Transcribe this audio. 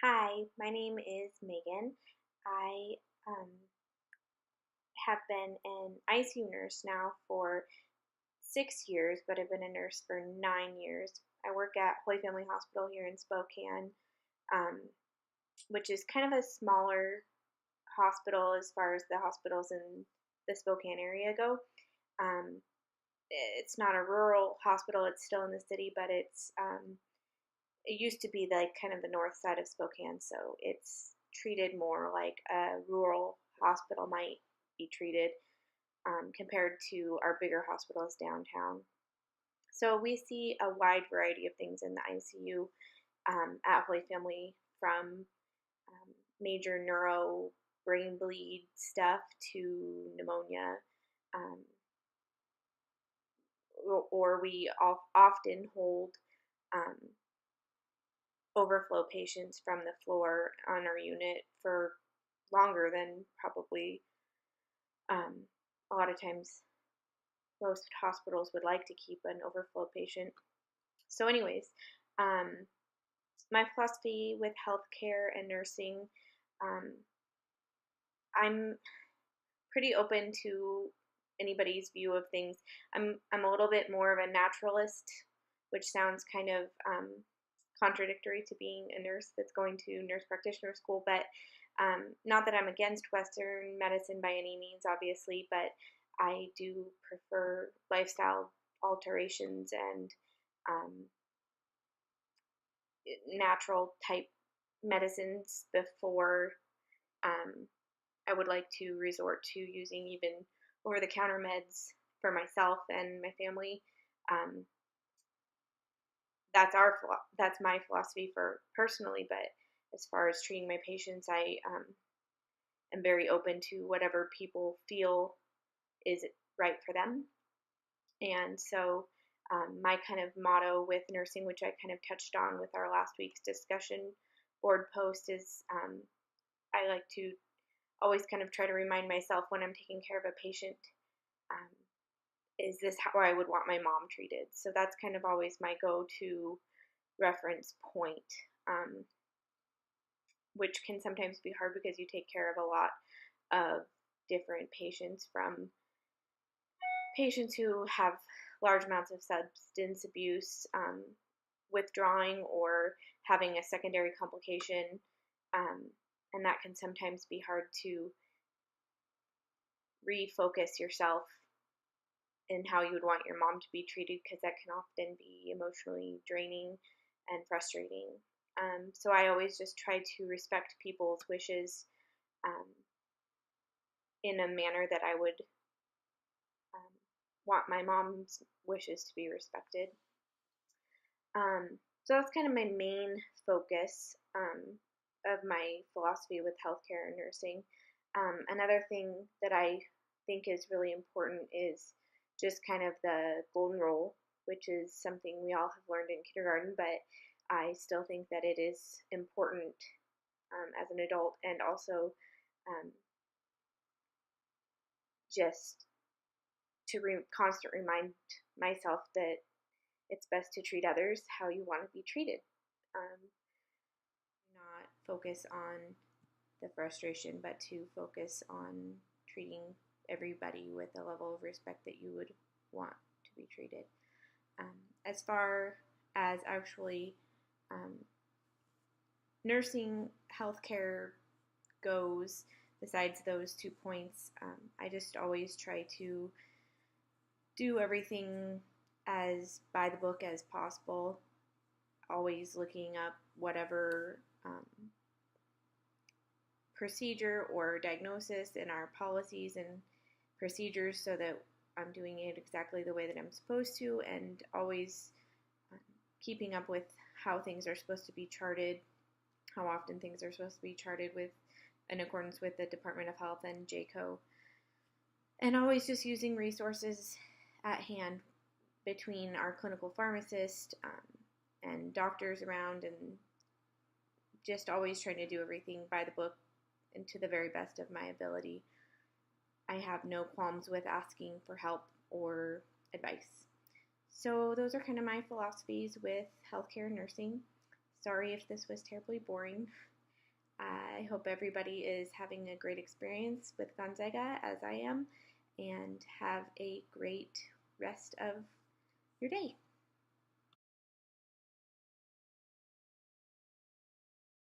Hi, my name is Megan. I um, have been an ICU nurse now for 6 years, but I've been a nurse for 9 years. I work at Holy Family Hospital here in Spokane, um, which is kind of a smaller hospital as far as the hospitals in the Spokane area go. Um, it's not a rural hospital; it's still in the city, but it used to be like kind of the north side of Spokane, so it's treated more like a rural hospital might be treated compared to our bigger hospitals downtown. So we see a wide variety of things in the ICU at Holy Family, from major neuro brain bleed stuff to pneumonia, um, or we often hold um, overflow patients from the floor on our unit for longer than probably a lot of times most hospitals would like to keep an overflow patient. So, anyways, um, my philosophy with healthcare and nursing, um, I'm pretty open to anybody's view of things. I'm a little bit more of a naturalist, which sounds kind of contradictory to being a nurse that's going to nurse practitioner school. But not that I'm against Western medicine by any means, obviously, but I do prefer lifestyle alterations and um, natural type medicines before I would like to resort to using even over the counter meds for myself and my family. Um, that's my philosophy for personally, but as far as treating my patients, I am very open to whatever people feel is right for them. And so my kind of motto with nursing, which I kind of touched on with our last week's discussion board post, is I like to always kind of try to remind myself when I'm taking care of a patient, um, is this how I would want my mom treated? So that's kind of always my go-to reference point, um, which can sometimes be hard because you take care of a lot of different patients, from patients who have large amounts of substance abuse, withdrawing, or having a secondary complication. Um, and that can sometimes be hard to refocus yourself in how you would want your mom to be treated, because that can often be emotionally draining and frustrating. So I always just try to respect people's wishes um, in a manner that I would um, want my mom's wishes to be respected. So that's kind of my main focus of my philosophy with healthcare and nursing. Another thing that I think is really important is just kind of the golden rule, which is something we all have learned in kindergarten, but I still think that it is important as an adult, and also um, just to constant remind myself that it's best to treat others how you want to be treated. Um, not focus on the frustration, but to focus on treating everybody with a level of respect that you would want to be treated. Um, as far as actually um, nursing healthcare goes, besides those 2 points, I just always try to do everything as by the book as possible, always looking up whatever procedure or diagnosis in our policies and procedures, so that I'm doing it exactly the way that I'm supposed to, and always um, keeping up with how things are supposed to be charted, how often things are supposed to be charted with in accordance with the Department of Health and JCO, and always just using resources at hand between our clinical pharmacist and doctors around, and just always trying to do everything by the book and to the very best of my ability. I have no qualms with asking for help or advice. So those are kind of my philosophies with healthcare and nursing. Sorry if this was terribly boring. I hope everybody is having a great experience with Gonzaga as I am, and have a great rest of your day.